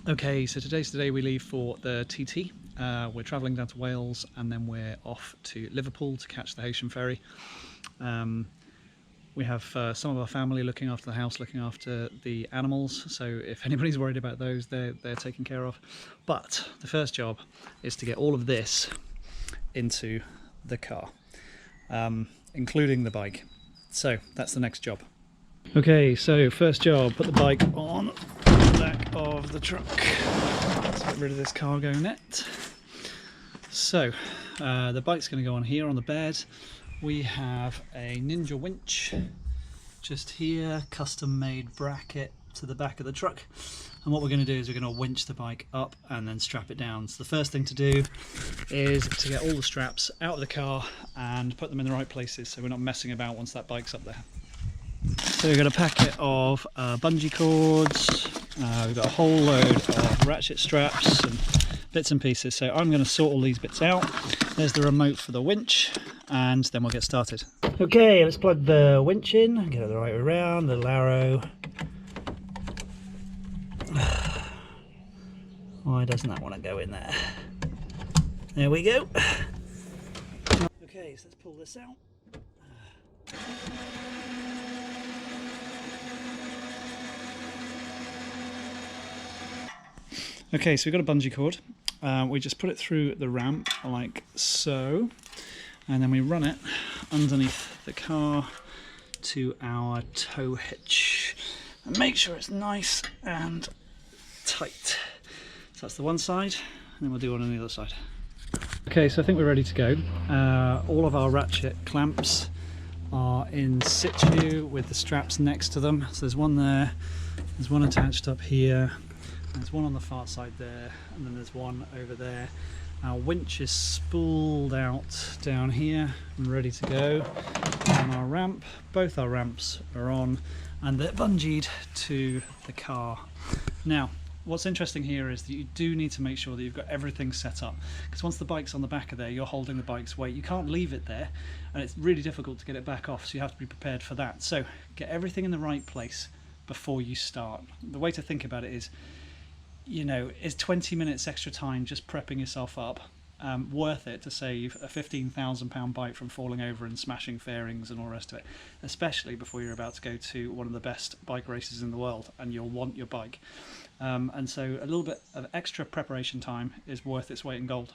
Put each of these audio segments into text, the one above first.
Okay, so today's the day we leave for the TT. We're travelling down to Wales and then we're off to Liverpool to catch the Haitian ferry. We have some of our family looking after the house, looking after the animals, so if anybody's worried about those, they're taken care of. But the first job is to get all of this into the car, including the bike. So that's the next job. Okay, so first job, put the bike on the back of the truck. Let's get rid of this cargo net. So the bike's going to go on here on the bed. We have a Ninja winch just here, custom made bracket to the back of the truck. And what we're going to do is we're going to winch the bike up and then strap it down. So the first thing to do is to get all the straps out of the car and put them in the right places so we're not messing about once that bike's up there. So we've got a packet of bungee cords, we've got a whole load of ratchet straps and bits and pieces. So I'm going to sort all these bits out. There's the remote for the winch and then we'll get started. Okay, let's plug the winch in, get it the right way around, the arrow. Why doesn't that want to go in there? There we go. Okay, so let's pull this out. Okay, so we've got a bungee cord. We just put it through the ramp like so, and then we run it underneath the car to our tow hitch. And make sure it's nice and tight. So that's the one side, and then we'll do one on the other side. Okay, so I think we're ready to go. All of our ratchet clamps are in situ with the straps next to them. So there's one there, there's one attached up here, there's one on the far side there, and then there's one over there. Our winch is spooled out down here and ready to go on our ramp. Both our ramps are on and they're bungeed to the car. Now, what's interesting here is that you do need to make sure that you've got everything set up, because once the bike's on the back of there, you're holding the bike's weight. You can't leave it there, and it's really difficult to get it back off, so you have to be prepared for that. So get everything in the right place before you start. The way to think about it is, you know, is 20 minutes extra time just prepping yourself up worth it to save a £15,000 bike from falling over and smashing fairings and all the rest of it, especially before you're about to go to one of the best bike races in the world and you'll want your bike. And so a little bit of extra preparation time is worth its weight in gold.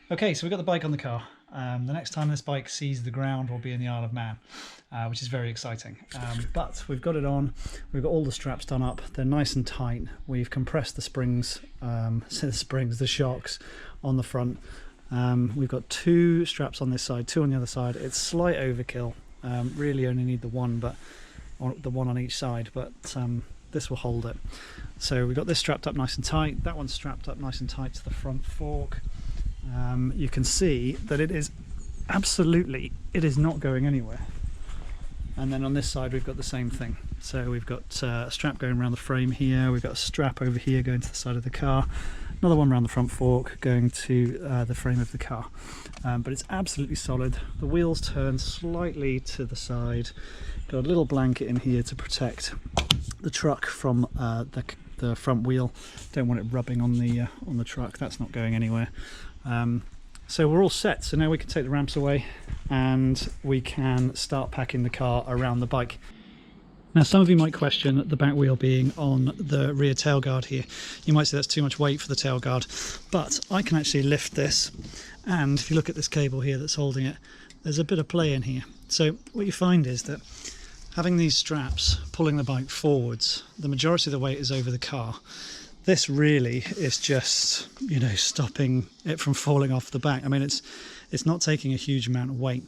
Okay, so we've got the bike on the car. The next time this bike sees the ground will be in the Isle of Man, which is very exciting. But we've got it on, we've got all the straps done up, they're nice and tight. We've compressed the springs, the shocks on the front. We've got two straps on this side, two on the other side. It's slight overkill, really only need the one, but the one on each side, but this will hold it. So we've got this strapped up nice and tight, that one's strapped up nice and tight to the front fork. You can see that it is not going anywhere. And then on this side we've got the same thing. So we've got a strap going around the frame here, we've got a strap over here going to the side of the car, another one around the front fork going to the frame of the car. But it's absolutely solid. The wheels turn slightly to the side, got a little blanket in here to protect the truck from the front wheel. Don't want it rubbing on the truck, that's not going anywhere. So we're all set, so now we can take the ramps away and we can start packing the car around the bike. Now some of you might question the back wheel being on the rear tailguard here. You might say that's too much weight for the tailguard, but I can actually lift this, and if you look at this cable here that's holding it, there's a bit of play in here. So what you find is that having these straps pulling the bike forwards, the majority of the weight is over the car. This really is just, you know, stopping it from falling off the back. I mean, it's not taking a huge amount of weight.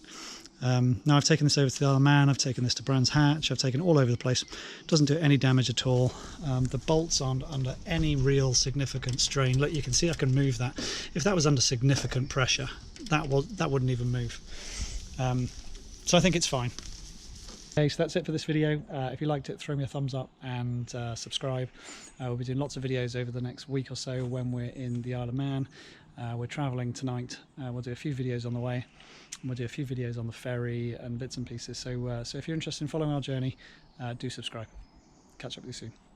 Now I've taken this over to the Isle of Man, I've taken this to Brands Hatch, I've taken it all over the place. It doesn't do any damage at all. The bolts aren't under any real significant strain. Look, you can see I can move that. If that was under significant pressure, that wouldn't even move. So I think it's fine. Okay, so that's it for this video. If you liked it, throw me a thumbs up and subscribe. We'll be doing lots of videos over the next week or so when we're in the Isle of Man. We're travelling tonight. We'll do a few videos on the way. We'll do a few videos on the ferry and bits and pieces. So if you're interested in following our journey, do subscribe. Catch up with you soon.